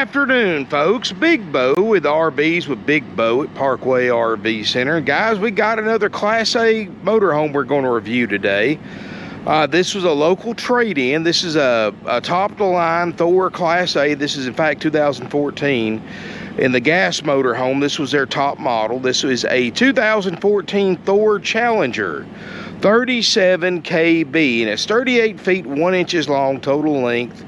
afternoon, folks. Big Bo with RVs with Big Bo at Parkway RV Center. Guys, we got another Class A motorhome we're going to review today. This was a local trade-in. This is a top-of-the-line Thor Class A. This is, in fact, 2014. In the gas motorhome, this was their top model. This is a 2014 Thor Challenger, 37 KB, and it's 38 feet 1 inches long total length.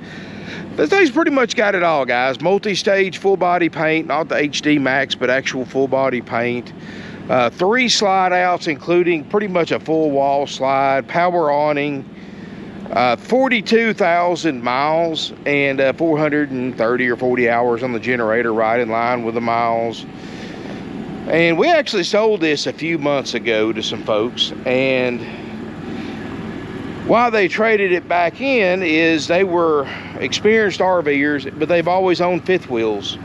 This thing's pretty much got it all, guys. Multi-stage full body paint, not the HD Max, but actual full body paint. 3 slide outs, including pretty much a full wall slide, power awning, 42,000 miles, and 430 or 40 hours on the generator, right in line with the miles. And we actually sold this a few months ago to some folks, and why they traded it back in is they were experienced RVers, but they've always owned fifth wheels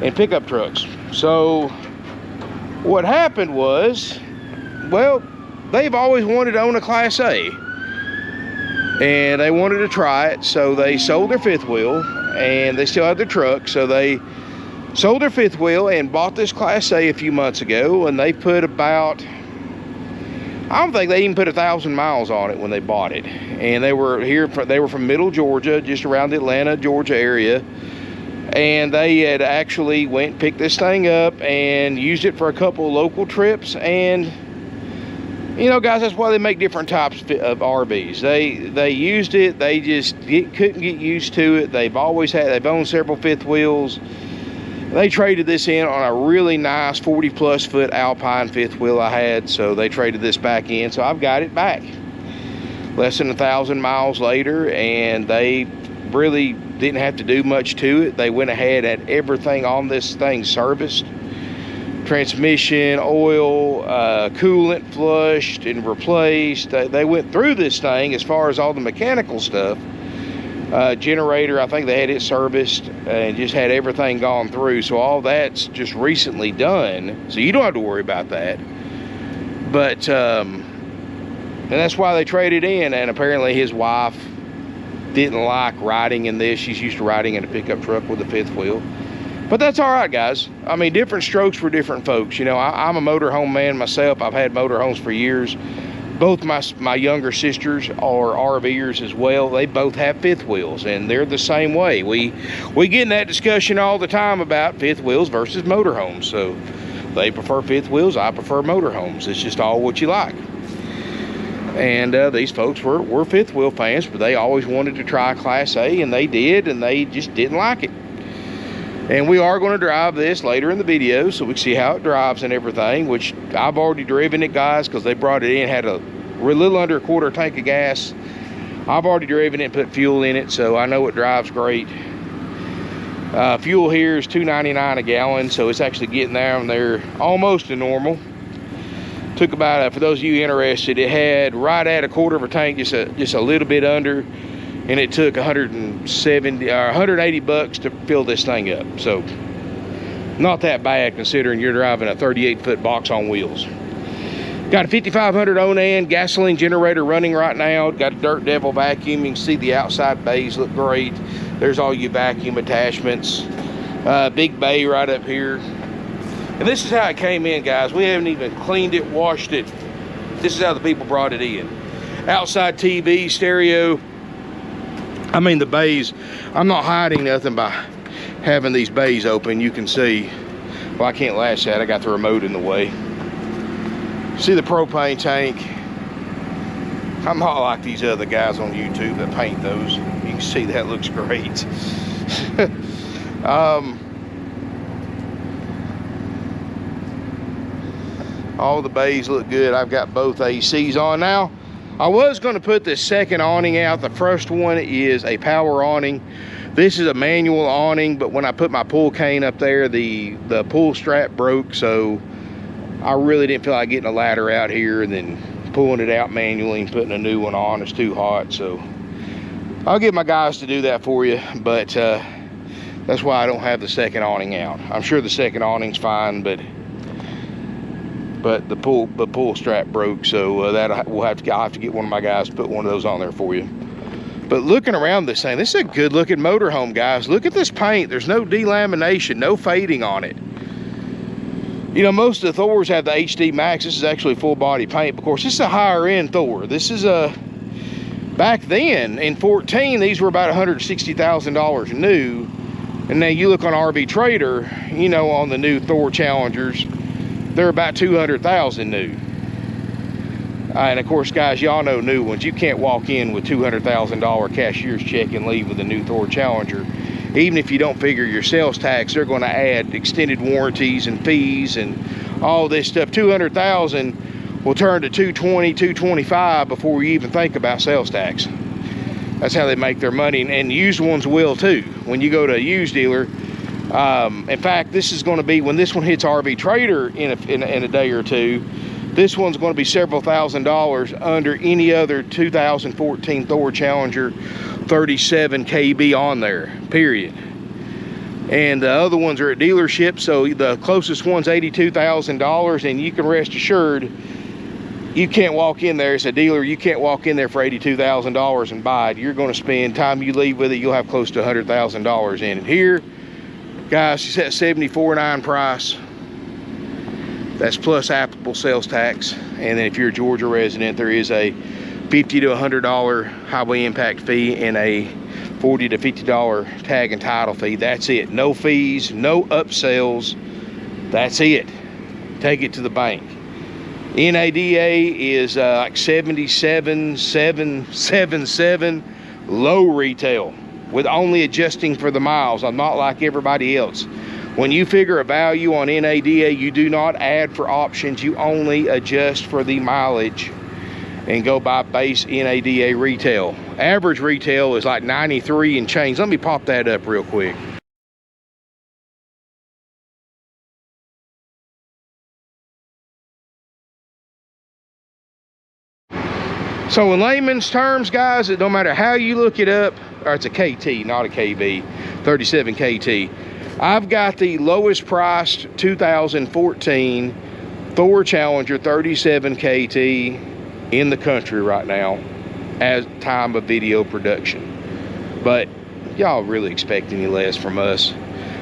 and pickup trucks. So what happened was, well, they've always wanted to own a Class A, and they wanted to try it, so they sold their fifth wheel, and they still had their truck, so they sold their fifth wheel and bought this Class A a few months ago, and they put about, I don't think they even put 1,000 miles on it when they bought it. And they were from Middle Georgia, just around the Atlanta, Georgia area. And they had actually went and picked this thing up and used it for a couple of local trips. And, you know, guys, that's why they make different types of RVs. They used it, they just couldn't get used to it. They've owned several fifth wheels. They traded this in on a really nice 40-plus foot Alpine fifth wheel I had, so they traded this back in, so I've got it back. Less than 1,000 miles later, and they really didn't have to do much to it. They went ahead and had everything on this thing serviced. Transmission, oil, coolant flushed and replaced. They went through this thing as far as all the mechanical stuff. Generator, I think they had it serviced and just had everything gone through, so all that's just recently done, so you don't have to worry about that. But and that's why they traded in. And apparently his wife didn't like riding in this. She's used to riding in a pickup truck with a fifth wheel, but that's all right, guys. I mean, different strokes for different folks. You know, I'm a motorhome man myself. I've had motorhomes for years. Both my younger sisters are RVers as well. They both have fifth wheels, and they're the same way. We get in that discussion all the time about fifth wheels versus motorhomes. So they prefer fifth wheels, I prefer motorhomes. It's just all what you like. And these folks were fifth wheel fans, but they always wanted to try Class A, and they did, and they just didn't like it. And we are going to drive this later in the video, so we can see how it drives and everything, which I've already driven it, guys, because they brought it in, had a little under a quarter tank of gas. I've already driven it and put fuel in it, so I know it drives great. Fuel here is $2.99 a gallon, so it's actually getting down there almost to normal. Took about, for those of you interested, it had right at a quarter of a tank, just a little bit under. And it took 170 or 180 bucks to fill this thing up. So not that bad considering you're driving a 38-foot box on wheels. Got a 5500 Onan gasoline generator running right now. Got a Dirt Devil vacuum. You can see the outside bays look great. There's all your vacuum attachments. Big bay right up here. And this is how it came in, guys. We haven't even cleaned it, washed it. This is how the people brought it in. Outside TV, stereo. I mean, the bays, I'm not hiding nothing by having these bays open. You can see, well, I can't lash that. I got the remote in the way. See the propane tank. I'm not like these other guys on YouTube that paint those. You can see that looks great. All the bays look good. I've got both ACs on now. I was going to put this second awning out. The first one is a power awning. This is a manual awning, but when I put my pull cane up there, the pull strap broke, so I really didn't feel like getting a ladder out here and then pulling it out manually and putting a new one on. It's too hot, so I'll get my guys to do that for you, but that's why I don't have the second awning out. I'm sure the second awning's fine, but the pull strap broke, so I'll have to get one of my guys to put one of those on there for you. But looking around this thing, this is a good looking motorhome, guys. Look at this paint. There's no delamination, no fading on it. You know, most of the Thors have the HD Max. This is actually full body paint. Of course, this is a higher end Thor. This is a, back then in 14, these were about $160,000 new. And now you look on RV Trader, you know, on the new Thor Challengers, they're about 200,000 new. And of course, guys, y'all know new ones. You can't walk in with $200,000 cashier's check and leave with a new Thor Challenger. Even if you don't figure your sales tax, they're going to add extended warranties and fees and all this stuff. 200,000 will turn to 220, 225 before you even think about sales tax. That's how they make their money, and used ones will too. When you go to a used dealer, in fact, this is going to be, when this one hits RV Trader in a day or two, this one's going to be several $1,000s under any other 2014 Thor Challenger 37 KB on there, period. And the other ones are at dealerships, so the closest one's $82,000, and you can rest assured you can't walk in there as a dealer. You can't walk in there for $82,000 and buy it. You're going to spend, time you leave with it, you'll have close to $100,000 in it. Here, guys, it's at $74,900 price. That's plus applicable sales tax. And then if you're a Georgia resident, there is a $50 to $100 highway impact fee and a $40 to $50 tag and title fee. That's it. No fees, no upsells. That's it. Take it to the bank. NADA is like 77,777 low retail, with only adjusting for the miles. I'm not like everybody else. When you figure a value on NADA, you do not add for options. You only adjust for the mileage and go by base NADA retail. Average retail is like 93 and change. Let me pop that up real quick. So in layman's terms, guys, it don't matter how you look it up, or it's a KT, not a KB, 37 KT. I've got the lowest priced 2014 Thor Challenger 37 KT in the country right now as time of video production. But y'all really expect any less from us.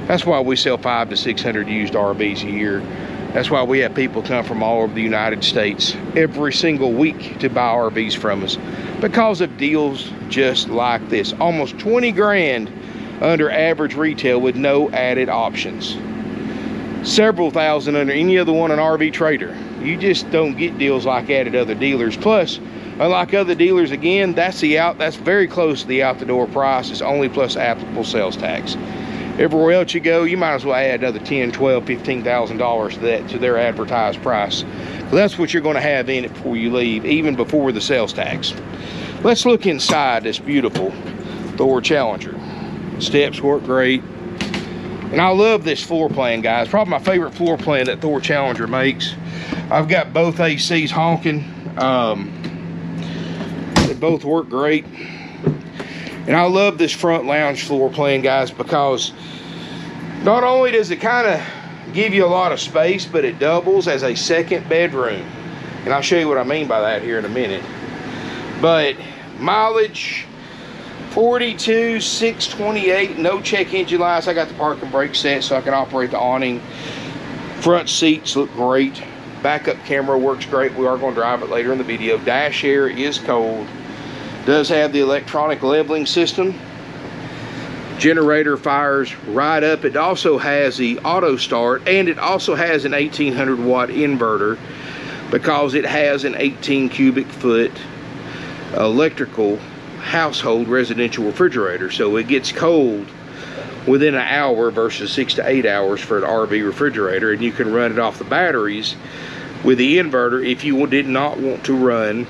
That's why we sell 500 to 600 used RVs a year. That's why we have people come from all over the United States every single week to buy RVs from us, because of deals just like this. Almost 20 grand under average retail with no added options. Several thousand under any other one on RV Trader. You just don't get deals like that at other dealers. Plus, unlike other dealers, again, that's very close to the out the door price. It's only plus applicable sales tax. Everywhere else you go, you might as well add another $10, $12, $15,000 to that, to their advertised price. So that's what you're going to have in it before you leave, even before the sales tax. Let's look inside this beautiful Thor Challenger. Steps work great. And I love this floor plan, guys. Probably my favorite floor plan that Thor Challenger makes. I've got both ACs honking. They both work great. And I love this front lounge floor plan, guys, because not only does it kind of give you a lot of space, but it doubles as a second bedroom. And I'll show you what I mean by that here in a minute. But mileage, 42,628, no check engine lights. I got the parking brake set so I can operate the awning. Front seats look great. Backup camera works great. We are going to drive it later in the video. Dash air is cold. Does have the electronic leveling system. Generator fires right up. It also has the auto start, and it also has an 1800 watt inverter, because it has an 18 cubic foot electrical household residential refrigerator. So it gets cold within an hour versus 6 to 8 hours for an RV refrigerator, and you can run it off the batteries with the inverter if you did not want to run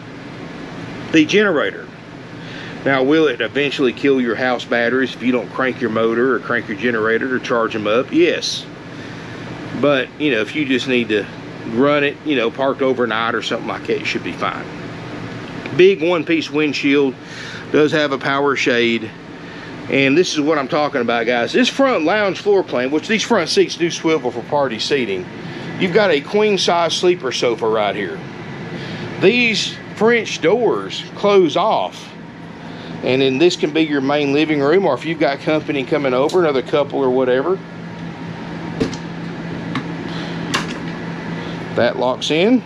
the generator. Now, will it eventually kill your house batteries if you don't crank your motor or crank your generator to charge them up? Yes. But, you know, if you just need to run it, you know, parked overnight or something like that, it should be fine. Big one-piece windshield. Does have a power shade. And this is what I'm talking about, guys. This front lounge floor plan, which these front seats do swivel for party seating. You've got a queen-size sleeper sofa right here. These French doors close off And then this can be your main living room, or if you've got company coming over, another couple or whatever. That locks in.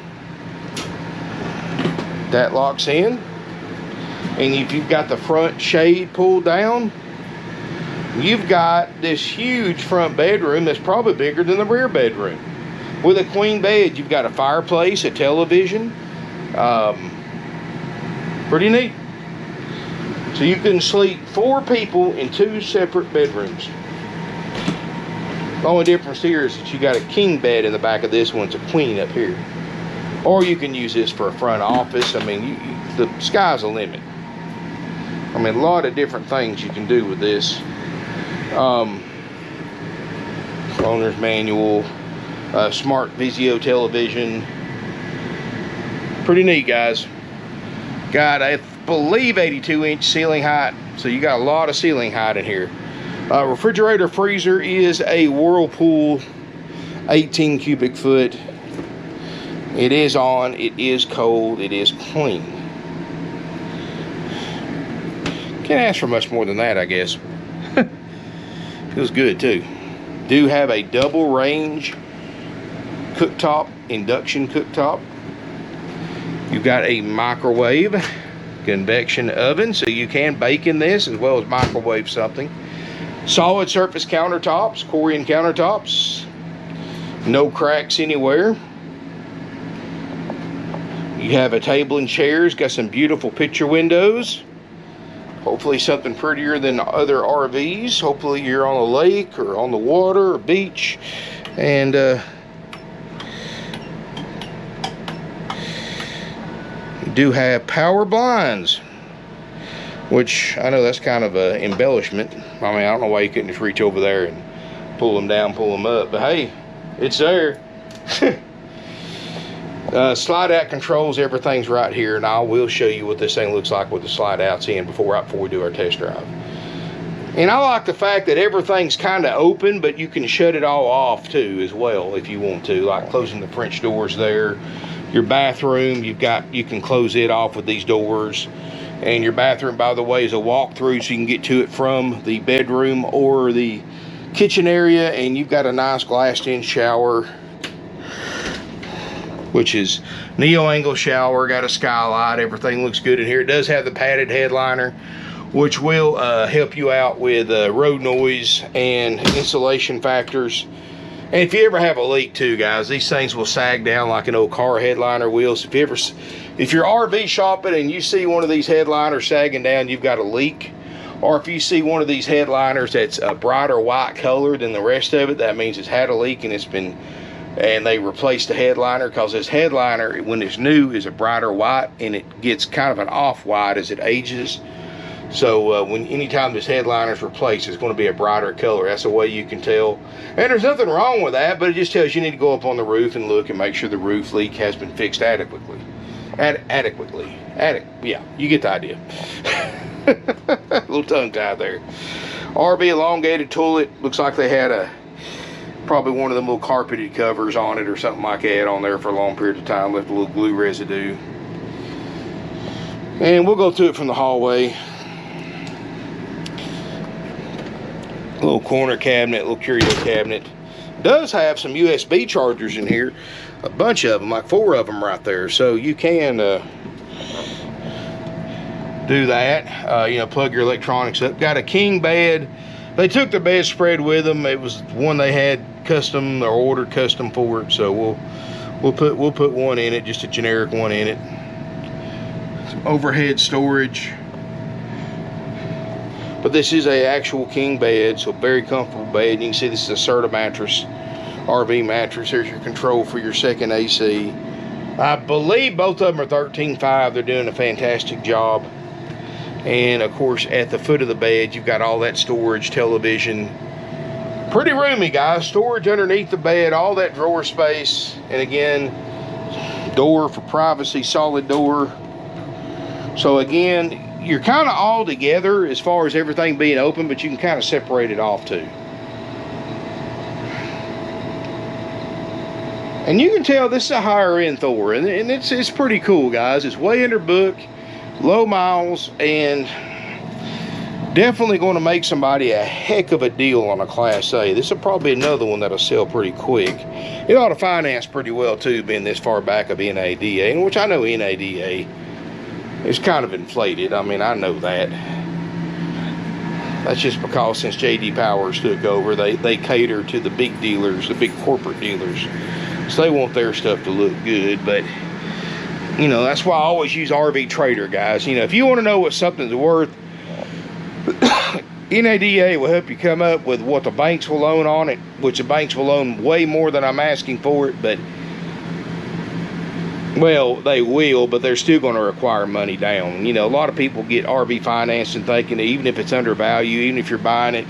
That locks in. And if you've got the front shade pulled down, you've got this huge front bedroom that's probably bigger than the rear bedroom. With a queen bed, you've got a fireplace, a television. Pretty neat. So you can sleep 4 people in 2 separate bedrooms. The only difference here is that you got a king bed in the back of this one. It's a queen up here. Or you can use this for a front office. I mean, the sky's the limit. I mean, a lot of different things you can do with this. Owner's manual, smart Vizio television. Pretty neat, guys. Got, I believe, 82-inch ceiling height, so you got a lot of ceiling height in here. Refrigerator freezer is a Whirlpool 18 cubic foot. It is on, it is cold, it is clean. Can't ask for much more than that, I guess. Feels good too. Do have a double range cooktop, induction cooktop. You've got a microwave, convection oven, so you can bake in this as well as microwave something. Solid surface countertops, Corian countertops. No cracks anywhere. You have a table and chairs, got some beautiful picture windows. Hopefully something prettier than other RVs. Hopefully you're on a lake or on the water or beach. And you do have power blinds, which I know that's kind of an embellishment. I mean, I don't know why you couldn't just reach over there and pull them down, pull them up, but hey, it's there. Slide out controls, everything's right here, and I will show you what this thing looks like with the slide outs in before we do our test drive. And I like the fact that everything's kind of open, but you can shut it all off too as well if you want to, like closing the French doors there. Your bathroom, you can close it off with these doors. And your bathroom, by the way, is a walk-through, so you can get to it from the bedroom or the kitchen area. And you've got a nice glassed-in shower, which is neo-angle shower, got a skylight, everything looks good in here. It does have the padded headliner, which will help you out with road noise and insulation factors. And if you ever have a leak too, guys, these things will sag down like an old car headliner will. So if you're RV shopping and you see one of these headliners sagging down, you've got a leak. Or if you see one of these headliners that's a brighter white color than the rest of it, that means it's had a leak and they replaced the headliner, because this headliner, when it's new, is a brighter white, and it gets kind of an off-white as it ages. So anytime this headliner is replaced, it's going to be a brighter color. That's the way you can tell. And there's nothing wrong with that, but it just tells you need to go up on the roof and look and make sure the roof leak has been fixed adequately. Yeah, you get the idea. A little tongue-tied there. RV elongated toilet. Looks like they had probably one of them little carpeted covers on it or something like that on there for a long period of time. Left a little glue residue. And we'll go through it from the hallway. Little corner cabinet, little curio cabinet. Does have some USB chargers in here, a bunch of them, like 4 of them right there. So you can do that. You know, plug your electronics up. Got a king bed. They took the bed spread with them. It was one they had custom or ordered custom for it. So we'll put one in it, just a generic one in it. Some overhead storage. But this is a actual king bed, so very comfortable bed. You can see this is a Serta mattress, RV mattress. Here's your control for your second AC. I believe both of them are 13.5. They're doing a fantastic job. And of course, at the foot of the bed, you've got all that storage, television. Pretty roomy, guys. Storage underneath the bed, all that drawer space. And again, door for privacy, solid door. So again, you're kind of all together as far as everything being open, but you can kind of separate it off too. And you can tell this is a higher end Thor, and it's pretty cool, guys. It's way under book, low miles, and Definitely going to make somebody a heck of a deal on a Class A. This will probably be another one that'll sell pretty quick. It ought to finance pretty well too, being this far back of NADA, which I know NADA is kind of inflated. I mean, I know that. That's just because since J.D. Powers took over, they cater to the big dealers, the big corporate dealers. So they want their stuff to look good. But, you know, that's why I always use RV Trader, guys. You know, if you want to know what something's worth, NADA will help you come up with what the banks will loan on it, which the banks will loan way more than I'm asking for it, but, well, they will, but they're still going to require money down. You know, a lot of people get RV financing thinking that even if it's undervalued, even if you're buying it,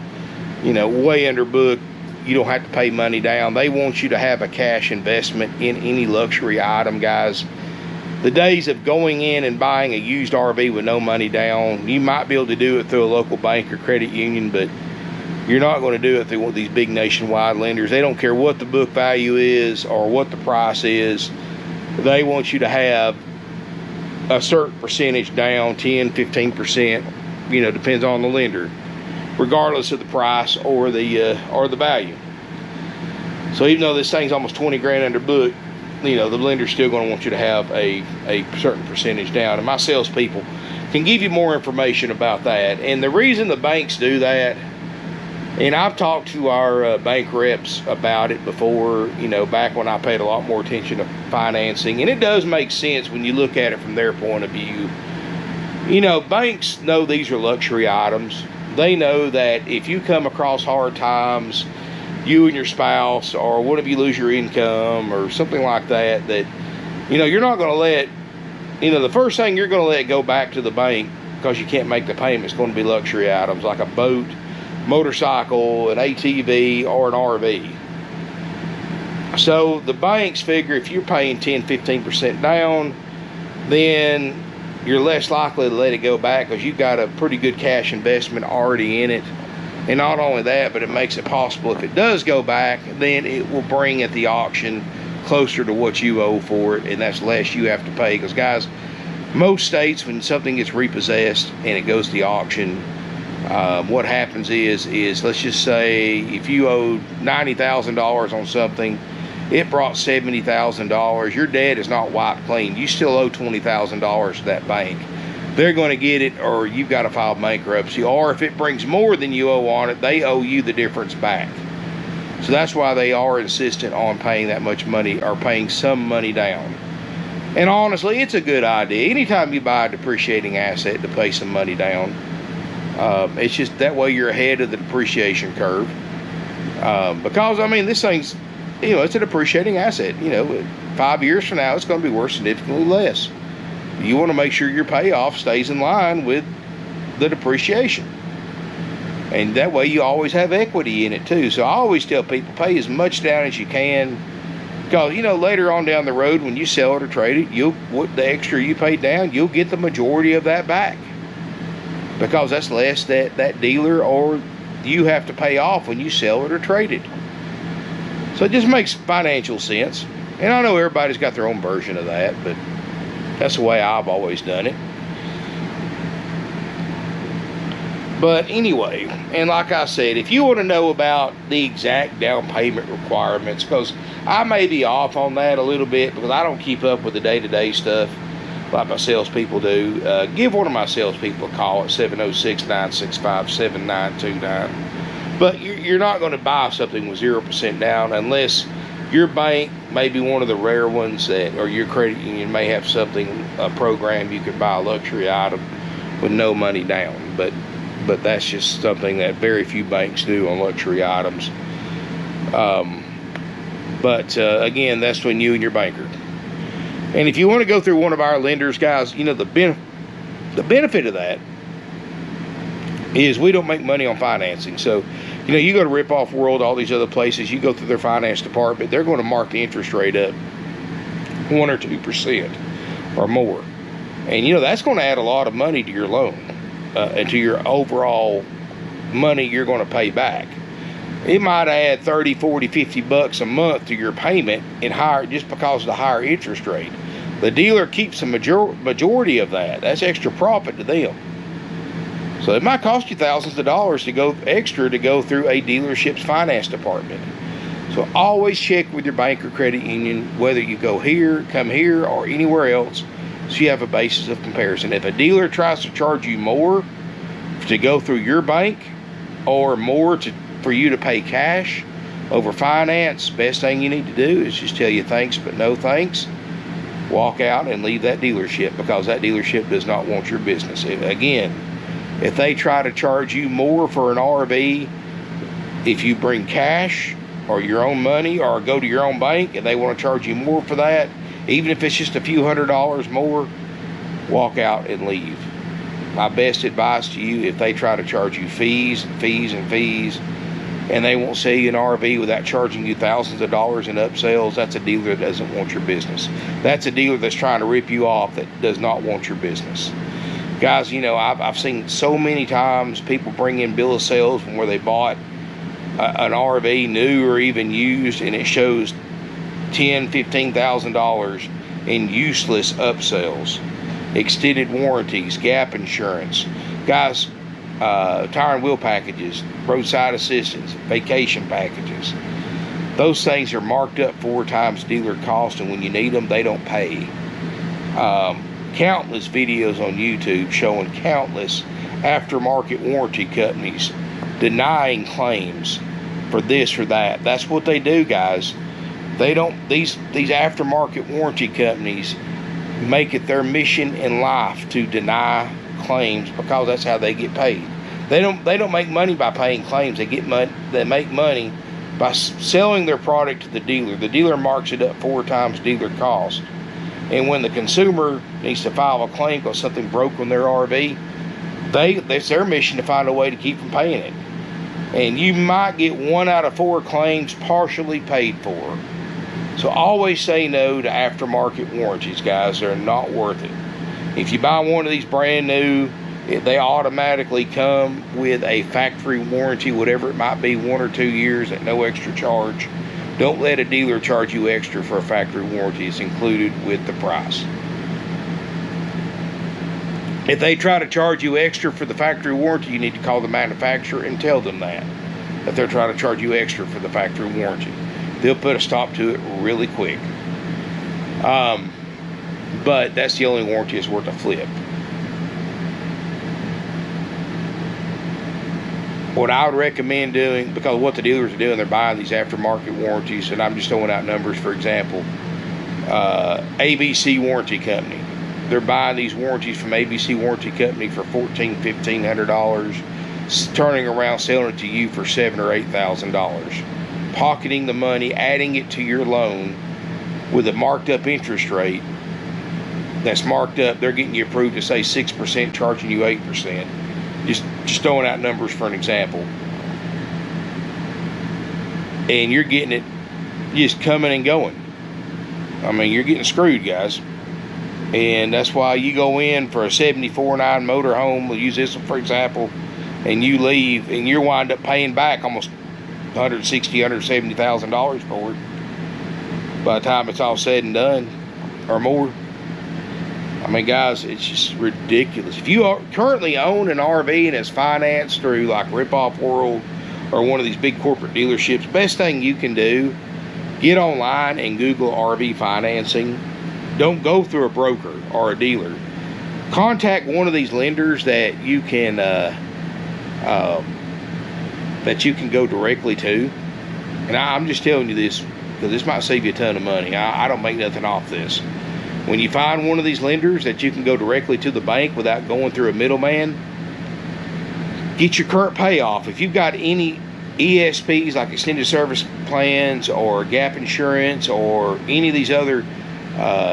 you know, way under book, you don't have to pay money down. They want you to have a cash investment in any luxury item, guys. The days of going in and buying a used RV with no money down, you might be able to do it through a local bank or credit union, but you're not going to do it through one of these big nationwide lenders. They don't care what the book value is or what the price is. They want you to have a certain percentage down, 10, 15%, you know, depends on the lender, regardless of the price or the value. So even though this thing's almost 20 grand under book, you know, the lender's still going to want you to have a certain percentage down. And my salespeople can give you more information about that. And the reason the banks do that, and I've talked to our bank reps about it before, you know, back when I paid a lot more attention to financing. And it does make sense when you look at it from their point of view. You know, banks know these are luxury items. They know that if you come across hard times, you and your spouse, or what if you lose your income or something like that, that, you know, you're not going to let, you know, the first thing you're going to let go back to the bank because you can't make the payment is going to be luxury items like a boat, motorcycle, an ATV, or an RV. So the banks figure if you're paying 10, 15% down, then you're less likely to let it go back because you've got a pretty good cash investment already in it. And not only that, but it makes it possible if it does go back, then it will bring at the auction closer to what you owe for it, and that's less you have to pay. Because guys, most states, when something gets repossessed and it goes to the auction, what happens is let's just say if you owed $90,000 on something, it brought $70,000, your debt is not wiped clean. You still owe $20,000 to that bank. They're going to get it, or you've got to file bankruptcy, or if it brings more than you owe on it, they owe you the difference back. So that's why they are insistent on paying that much money, or paying some money down. And honestly, it's a good idea. Anytime you buy a depreciating asset, to pay some money down. It's just that way you're ahead of the depreciation curve. Because, I mean, this thing's, you know, it's a depreciating asset. You know, 5 years from now, it's going to be worth significantly less. You want to make sure your payoff stays in line with the depreciation. And that way you always have equity in it too. So I always tell people, pay as much down as you can. Because, you know, later on down the road, when you sell it or trade it, what the extra you paid down, you'll get the majority of that back. Because that's less that dealer or you have to pay off when you sell it or trade it. So it just makes financial sense. And I know everybody's got their own version of that, but that's the way I've always done it. But anyway, and like I said, if you want to know about the exact down payment requirements, because I may be off on that a little bit because I don't keep up with the day-to-day stuff like my salespeople do, give one of my salespeople a call at 706-965-7929. But you're not going to buy something with 0% down unless your bank may be one of the rare ones that, or your credit union may have something, a program you can buy a luxury item with no money down. But that's just something that very few banks do on luxury items. Again, that's between you and your banker. And if you want to go through one of our lenders, guys, you know, the benefit of that is we don't make money on financing. So, you know, you go to Rip Off World, all these other places, you go through their finance department, they're going to mark the interest rate up 1 or 2% or more. And, you know, that's going to add a lot of money to your loan and to your overall money you're going to pay back. It might add 30, 40, 50 bucks a month to your payment in higher, just because of the higher interest rate. The dealer keeps the majority of that. That's extra profit to them. So it might cost you thousands of dollars to go extra to go through a dealership's finance department. So always check with your bank or credit union whether you go here, come here, or anywhere else, so you have a basis of comparison. If a dealer tries to charge you more to go through your bank, or more for you to pay cash over finance, best thing you need to do is just tell you thanks but no thanks. Walk out and leave that dealership, because that dealership does not want your business. Again, if they try to charge you more for an RV, if you bring cash or your own money or go to your own bank and they want to charge you more for that, even if it's just a few $100s more, walk out and leave. My best advice to you, if they try to charge you fees, and they won't sell you an RV without charging you thousands of dollars in upsells, that's a dealer that doesn't want your business. That's a dealer that's trying to rip you off, that does not want your business. Guys, you know, I've seen so many times people bring in bill of sales from where they bought an RV, new or even used, and it shows $10,000, $15,000 in useless upsells, extended warranties, gap insurance. Guys, tire and wheel packages, roadside assistance, vacation packages. Those things are marked up 4 times dealer cost, and when you need them, they don't pay. Countless videos on YouTube showing countless aftermarket warranty companies denying claims for this or that. That's what they do, guys. They don't, these aftermarket warranty companies make it their mission in life to deny claims, because that's how they get paid. They don't make money by paying claims. They make money by selling their product to the dealer. The dealer marks it up 4 times dealer cost. And when the consumer needs to file a claim because something broke on their RV, it's their mission to find a way to keep from paying it. And you might get 1 out of 4 claims partially paid for. So always say no to aftermarket warranties, guys. They're not worth it. If you buy one of these brand new, they automatically come with a factory warranty, whatever it might be, 1 or 2 years at no extra charge. Don't let a dealer charge you extra for a factory warranty. It's included with the price. If they try to charge you extra for the factory warranty, you need to call the manufacturer and tell them that they're trying to charge you extra for the factory warranty. They'll put a stop to it really quick. But that's the only warranty that's worth a flip. What I would recommend doing, because what the dealers are doing, they're buying these aftermarket warranties, and I'm just throwing out numbers. For example, ABC Warranty Company. They're buying these warranties from ABC Warranty Company for $1,400, $1,500, turning around selling it to you for $7,000 or $8,000, pocketing the money, adding it to your loan with a marked up interest rate that's marked up. They're getting you approved to say 6%, charging you 8%. Just throwing out numbers for an example. And you're getting it just coming and going. I mean, you're getting screwed, guys. And that's why you go in for a 74.9 motorhome, we'll use this one for example, and you leave and you wind up paying back almost $160,000, $170,000 for it by the time it's all said and done, or more. I mean, guys, it's just ridiculous. If you currently own an RV and it's financed through like Ripoff World or one of these big corporate dealerships, best thing you can do, get online and Google RV financing. Don't go through a broker or a dealer. Contact one of these lenders that you can go directly to. And I'm just telling you this because this might save you a ton of money. I don't make nothing off this. When you find one of these lenders that you can go directly to the bank without going through a middleman, get your current payoff. If you've got any ESPs like extended service plans or gap insurance or any of these other,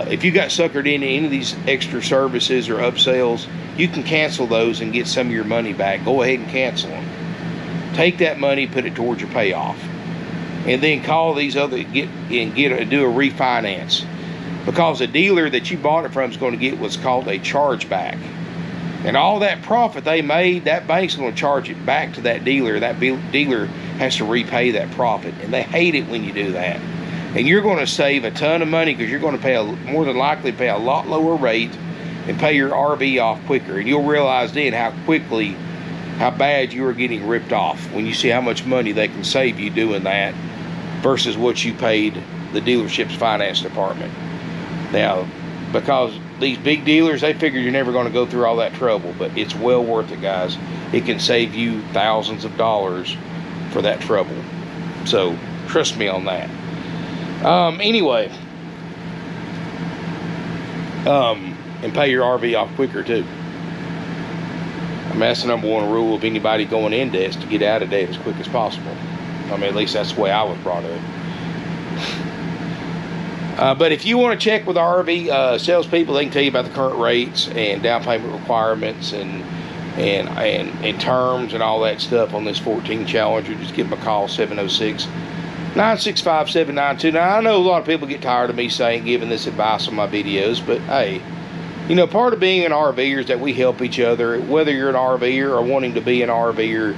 if you got suckered into any of these extra services or upsells, you can cancel those and get some of your money back. Go ahead and cancel them. Take that money, put it towards your payoff, and then call these other do a refinance. Because the dealer that you bought it from is going to get what's called a chargeback. And all that profit they made, that bank's going to charge it back to that dealer. That dealer has to repay that profit. And they hate it when you do that. And you're going to save a ton of money because you're going to more than likely pay a lot lower rate and pay your RV off quicker. And you'll realize then how quickly how bad you are getting ripped off when you see how much money they can save you doing that versus what you paid the dealership's finance department. Now, because these big dealers, they figure you're never going to go through all that trouble, but it's well worth it, guys. It can save you thousands of dollars for that trouble. So trust me on that. Anyway, and pay your RV off quicker too. I mean, that's the #1 rule of anybody going in debt, to get out of debt as quick as possible. I mean, at least that's the way I was brought up. But if you want to check with RV salespeople, they can tell you about the current rates and down payment requirements and terms and all that stuff on this 14 Challenger. Just give them a call, 706-965-7922. Now, I know a lot of people get tired of me giving this advice on my videos, but hey, you know, part of being an RVer is that we help each other. Whether you're an RVer or wanting to be an RVer,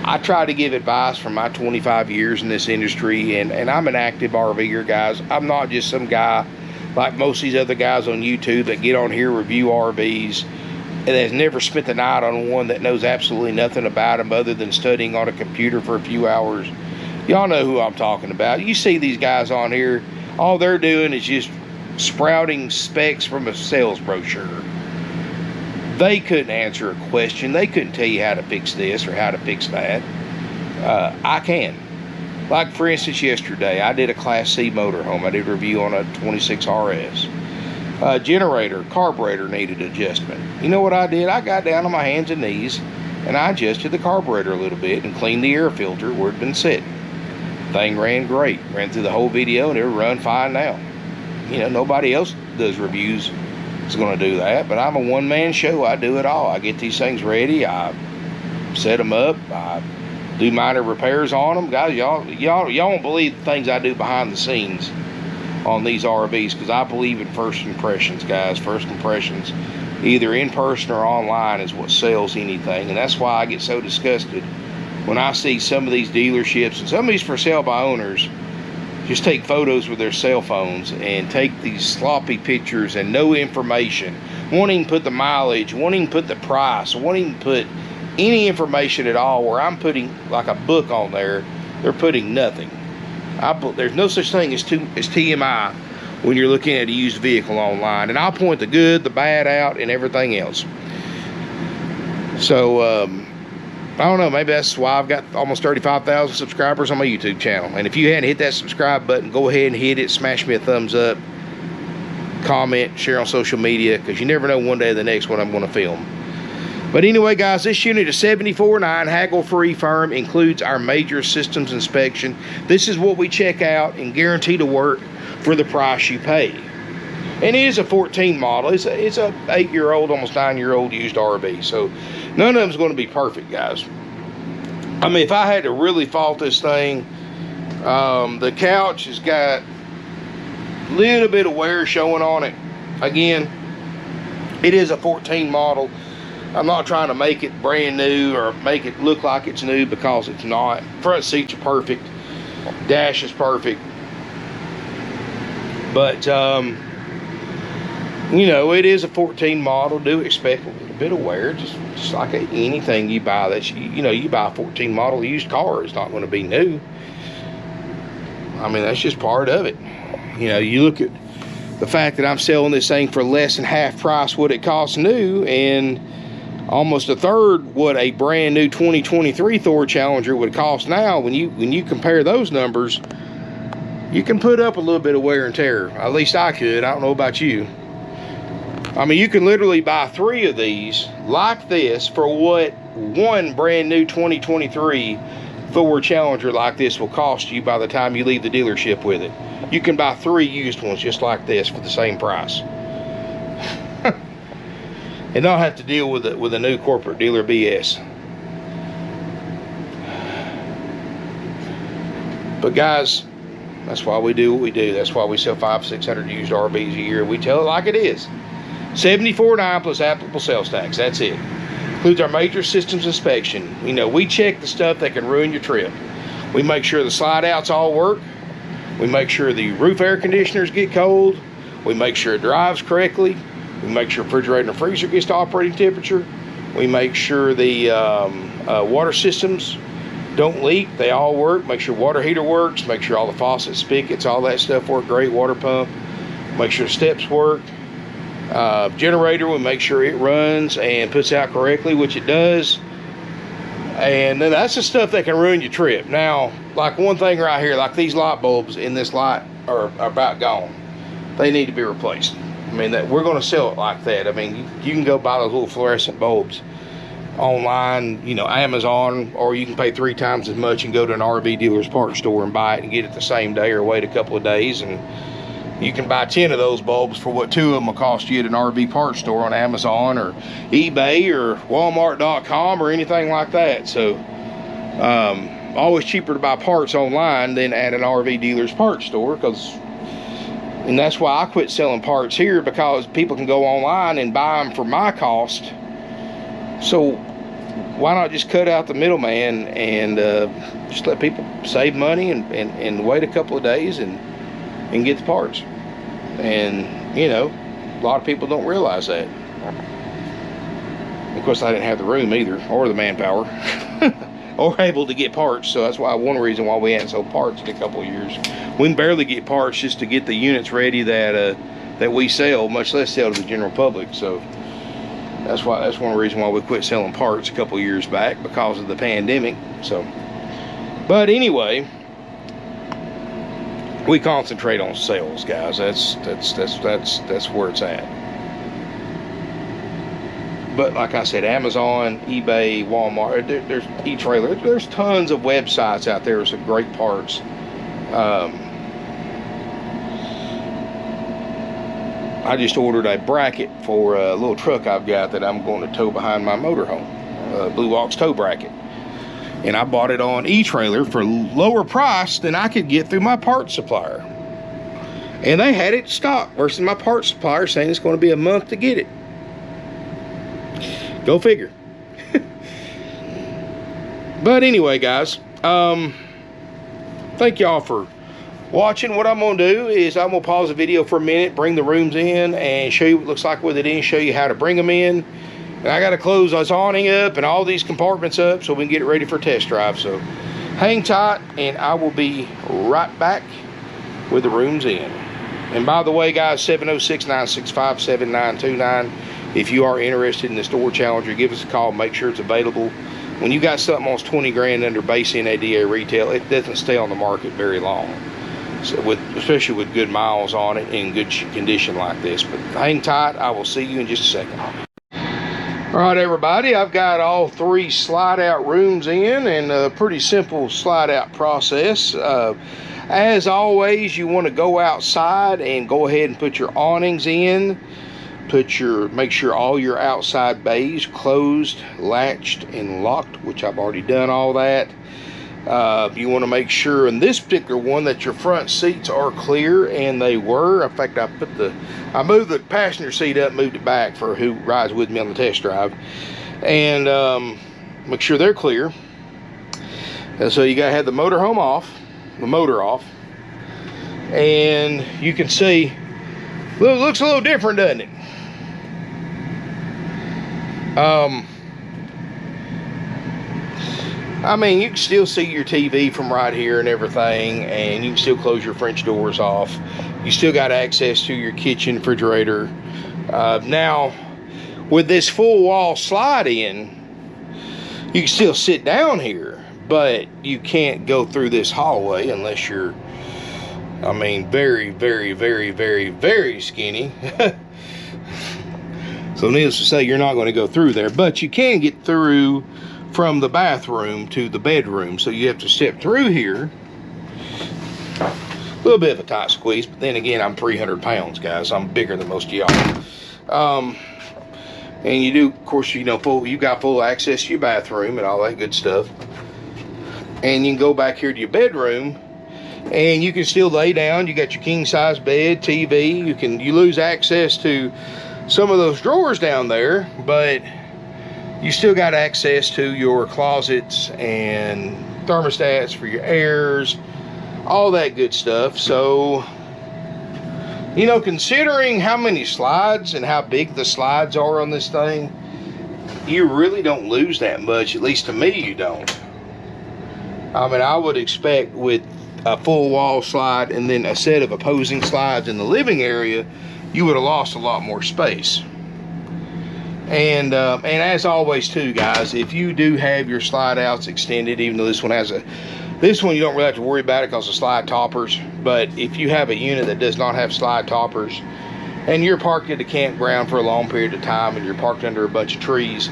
I try to give advice from my 25 years in this industry, and I'm an active RVer, guys. I'm not just some guy like most of these other guys on YouTube that get on here, review RVs, and has never spent the night on one, that knows absolutely nothing about them other than studying on a computer for a few hours. Y'all know who I'm talking about. You see these guys on here, all they're doing is just sprouting specs from a sales brochure. They couldn't answer a question. They couldn't tell you how to fix this or how to fix that. I can. Like, for instance, yesterday, I did a Class C motorhome. I did a review on a 26 RS. Generator, carburetor needed adjustment. You know what I did? I got down on my hands and knees, and I adjusted the carburetor a little bit and cleaned the air filter where it had been sitting. Thing ran great. Ran through the whole video, and it'll run fine now. You know, nobody else does reviews is going to do that, but I'm a one-man show. I do it all. I get these things ready. I set them up. I do minor repairs on them. Guys, y'all won't believe the things I do behind the scenes on these RVs, because I believe in first impressions, guys. First impressions, either in person or online, is what sells anything. And that's why I get so disgusted when I see some of these dealerships, and some of these for sale by owners, just take photos with their cell phones and take these sloppy pictures and no information. Won't even put the mileage, won't even put the price, won't even put any information at all, where I'm putting like a book on there. They're putting nothing. There's no such thing as TMI when you're looking at a used vehicle online. And I'll point the good, the bad out, and everything else. So, I don't know, maybe that's why I've got almost 35,000 subscribers on my YouTube channel. And if you hadn't hit that subscribe button, go ahead and hit it. Smash me a thumbs up. Comment, share on social media, because you never know one day or the next what I'm going to film. But anyway, guys, this unit is $74.9, haggle-free, firm, includes our major systems inspection. This is what we check out and guarantee to work for the price you pay. And it is a 14 model. It's a 8-year-old, almost 9-year-old used RV. So none of them's going to be perfect, guys. I mean, if I had to really fault this thing, the couch has got a little bit of wear showing on it. Again, it is a 14 model. I'm not trying to make it brand new or make it look like it's new, because it's not. Front seats are perfect. Dash is perfect. But, you know, it is a 14 model. Do expect a little bit of wear, just like anything you buy. You buy a 14 model used car, it's not going to be new. I mean, that's just part of it. You know, you look at the fact that I'm selling this thing for less than half price what it costs new, and almost a third what a brand new 2023 Thor Challenger would cost now. When you compare those numbers, you can put up a little bit of wear and tear. At least I could. I don't know about you. I mean, you can literally buy 3 of these like this for what one brand new 2023 Thor Challenger like this will cost you by the time you leave the dealership with it. You can buy 3 used ones just like this for the same price. And not have to deal with a new corporate dealer BS. But guys, that's why we do what we do. That's why we sell 500-600 used RVs a year. We tell it like it is. $74.9 plus applicable sales tax. That's it. Includes our major systems inspection. You know, we check the stuff that can ruin your trip. We make sure the slide outs all work. We make sure the roof air conditioners get cold. We make sure it drives correctly. We make sure refrigerator and freezer gets to operating temperature. We make sure the water systems don't leak. They all work. Make sure water heater works. Make sure all the faucets, spigots, all that stuff work great. Water pump. Make sure the steps work. Generator, we make sure it runs and puts out correctly, which it does. And then that's the stuff that can ruin your trip. Now, like one thing right here, like these light bulbs in this light are about gone. They need to be replaced. I mean, that we're going to sell it like that. I mean, you can go buy those little fluorescent bulbs online, you know, Amazon, or you can pay 3 times as much and go to an RV dealer's parts store and buy it and get it the same day, or wait a couple of days, and you can buy 10 of those bulbs for what 2 of them will cost you at an RV parts store on Amazon or eBay or Walmart.com or anything like that. So always cheaper to buy parts online than at an RV dealer's parts store, and that's why I quit selling parts here, because people can go online and buy them for my cost. So why not just cut out the middleman and just let people save money and wait a couple of days and get the parts. And you know, a lot of people don't realize that. Of course, I didn't have the room either, or the manpower, or able to get parts. So that's why one reason why we hadn't sold parts in a couple of years. We can barely get parts just to get the units ready that we sell, much less sell to the general public. So that's one reason why we quit selling parts a couple of years back, because of the pandemic. So, but anyway, we concentrate on sales, guys. That's where it's at. But like I said, Amazon, eBay, Walmart, there's e-trailer. There's tons of websites out there with some great parts. I just ordered a bracket for a little truck I've got that I'm going to tow behind my motorhome, Blue Ox tow bracket. And I bought it on e-trailer for lower price than I could get through my parts supplier. And they had it stocked versus my parts supplier saying it's going to be a month to get it. Go figure. But anyway, guys, thank y'all for watching. What I'm going to do is I'm going to pause the video for a minute, bring the rooms in, and show you what it looks like with it in, show you how to bring them in. And I got to close this awning up and all these compartments up so we can get it ready for test drive. So hang tight, and I will be right back with the rooms in. And by the way, guys, 706-965-7929. If you are interested in the Store Challenger, give us a call. Make sure it's available. When you got something almost 20 grand under base NADA retail, it doesn't stay on the market very long. So especially with good miles on it and good condition like this. But hang tight. I will see you in just a second. All right, everybody, I've got all 3 slide out rooms in, and a pretty simple slide out process. As always, you want to go outside and go ahead and put your awnings in. Make sure all your outside bays closed, latched, and locked, which I've already done all that. You want to make sure in this particular one that your front seats are clear, and they were. In fact, I moved the passenger seat up, moved it back for who rides with me on the test drive, and make sure they're clear. And so you gotta have the motor off, and you can see, looks a little different, doesn't it? I mean, you can still see your TV from right here and everything, and you can still close your French doors off. You still got access to your kitchen, refrigerator. Now, with this full wall slide in, you can still sit down here, but you can't go through this hallway unless you're, I mean, very, very, very, very, very skinny. So needless to say, you're not going to go through there, but you can get through from the bathroom to the bedroom. So you have to step through here. A little bit of a tight squeeze, but then again, I'm 300 pounds, guys. I'm bigger than most of y'all. And you do, of course, you know, you got full access to your bathroom and all that good stuff. And you can go back here to your bedroom, and you can still lay down. You got your king size bed, TV. You lose access to some of those drawers down there, but you still got access to your closets and thermostats for your airs, all that good stuff. So, you know, considering how many slides and how big the slides are on this thing, you really don't lose that much. At least to me, you don't. I mean, I would expect with a full wall slide and then a set of opposing slides in the living area, you would have lost a lot more space. And as always too, guys, if you do have your slide outs extended, even though this one you don't really have to worry about it because of slide toppers, but if you have a unit that does not have slide toppers and you're parked at a campground for a long period of time and you're parked under a bunch of trees,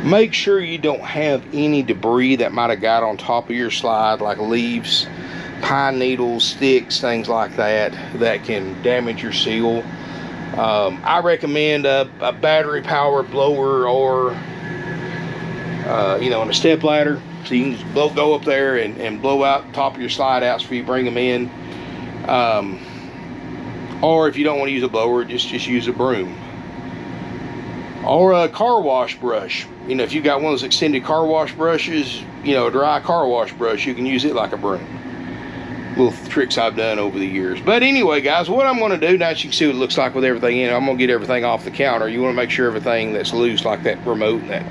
make sure you don't have any debris that might have got on top of your slide, like leaves, pine needles, sticks, things like that, that can damage your seal. I recommend a battery powered blower, or and a step ladder, so you can go up there and blow out the top of your slide outs before you bring them in. Or if you don't want to use a blower, just use a broom or a car wash brush. If you got one of those extended car wash brushes, a dry car wash brush, you can use it like a broom. Little tricks I've done over the years. But anyway, guys, what I'm going to do now, you can see what it looks like with everything in it. I'm going to get everything off the counter. You want to make sure everything that's loose, like that remote and that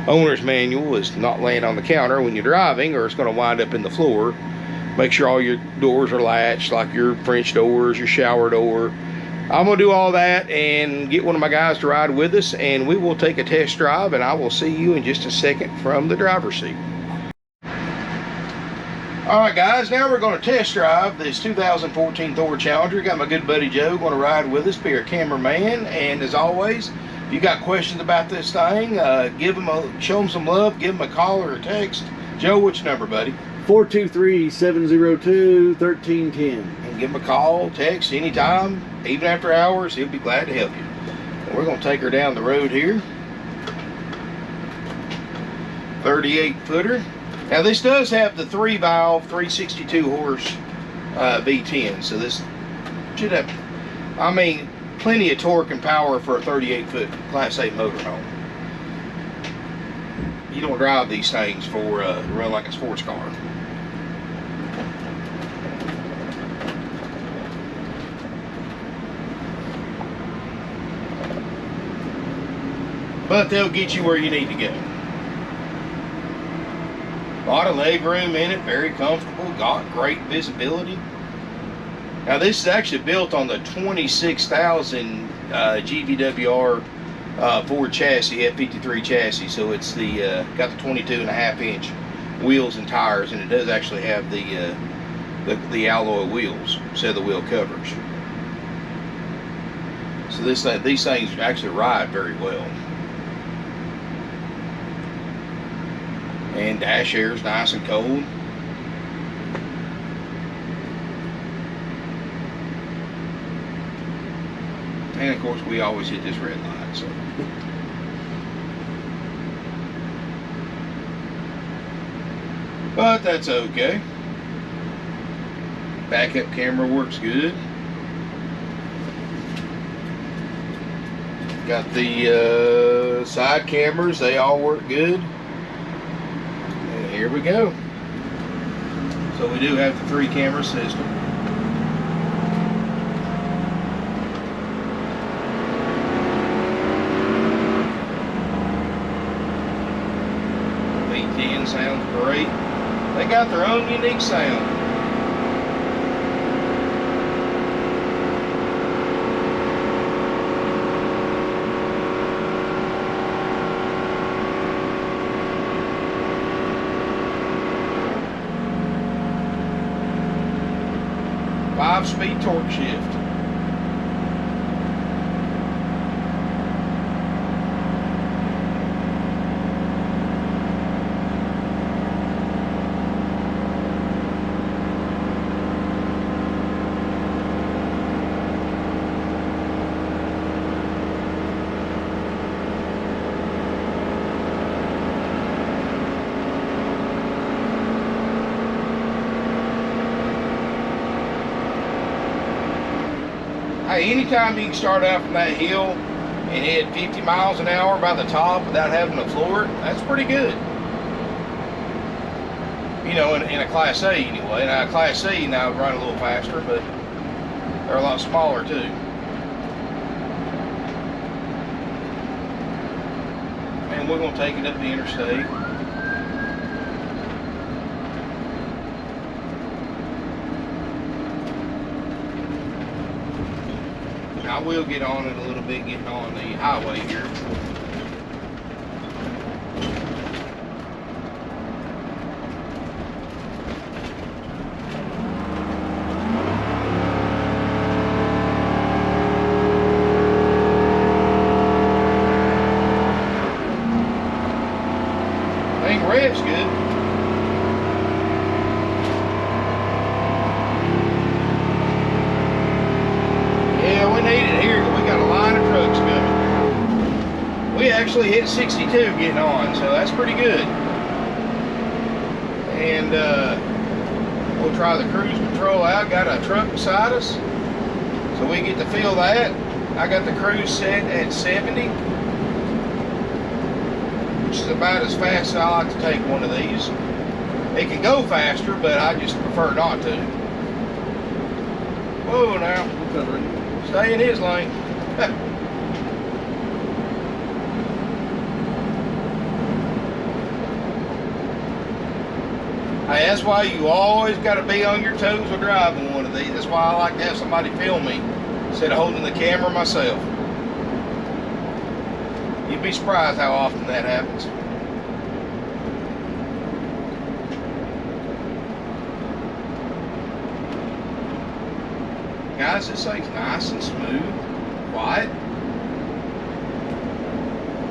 owner's manual, is not laying on the counter when you're driving, or it's going to wind up in the floor. Make sure all your doors are latched, like your French doors, your shower door. I'm going to do all that and get one of my guys to ride with us, and we will take a test drive, and I will see you in just a second from the driver's seat. Alright guys, now we're going to test drive this 2014 Thor Challenger. Got my good buddy Joe going to ride with us, be our cameraman. And as always, if you got questions about this thing, show them some love, give them a call or a text. Joe, what's your number, buddy? 423-702-1310. And give him a call, text, anytime, even after hours. He'll be glad to help you. And we're going to take her down the road here. 38-footer. Now this does have the 3-valve, 362 horse V10, so this should have, plenty of torque and power for a 38-foot Class 8 motorhome. You don't drive these things for run like a sports car. But they'll get you where you need to go. A lot of leg room in it, very comfortable, got great visibility. Now this is actually built on the 26,000 GVWR Ford chassis, F53 chassis, so it's the got the 22.5-inch wheels and tires, and it does actually have the alloy wheels instead of the wheel covers. So these things actually ride very well. And dash air is nice and cold. And of course we always hit this red light, so. But that's okay. Backup camera works good. Got the side cameras, they all work good. Here we go. So we do have the 3-camera system. V10 sounds great. They got their own unique sound. Five-speed Torqueshift. Hey, anytime you can start out from that hill and hit 50 miles an hour by the top without having to floor it, that's pretty good. In a Class A anyway. Now, Class C now run a little faster, but they're a lot smaller too. And and we're gonna take it up the interstate. I will get on it a little bit, getting on the highway here. I think rev's good. Yeah, we need it here. We got a line of trucks coming. We actually hit 62 getting on, so that's pretty good. And we'll try the cruise control out. Got a truck beside us, so we get to feel that. I got the cruise set at 70, which is about as fast as I like to take one of these. It can go faster, but I just prefer not to. Whoa now. Stay in his lane. Hey, that's why you always got to be on your toes when driving one of these. That's why I like to have somebody film me instead of holding the camera myself. You'd be surprised how often that happens. Guys, this thing's nice and smooth, quiet.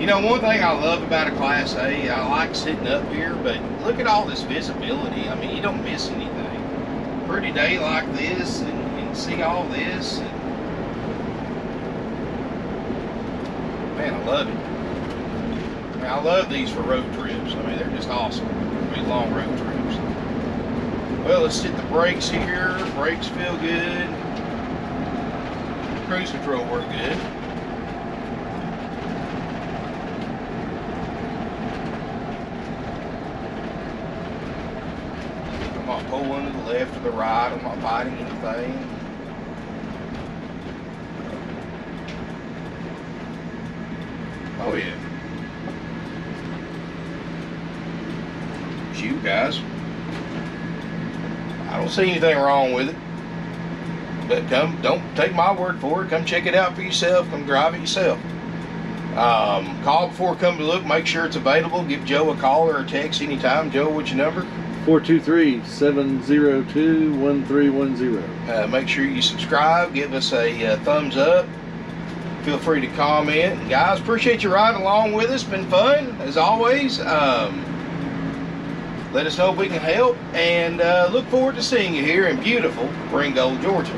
You know, one thing I love about a Class A, I like sitting up here, but look at all this visibility. I mean, you don't miss anything. Pretty day like this, and see all this. And man, I love it. I mean, I love these for road trips. I mean, they're just awesome. I mean, long road trips. Well, let's hit the brakes here. Brakes feel good. Cruise control work good. I'm not pulling to the left or the right. I'm not fighting anything. Oh yeah. Shoot, guys. I don't see anything wrong with it. But don't take my word for it. Come check it out for yourself. Come drive it yourself. Call before come to look. Make sure it's available. Give Joe a call or a text anytime. Joe, what's your number? 423-702-1310. Make sure you subscribe. Give us a thumbs up. Feel free to comment. And guys, appreciate you riding along with us. Been fun, as always. Let us know if we can help. And look forward to seeing you here in beautiful Ringgold, Georgia.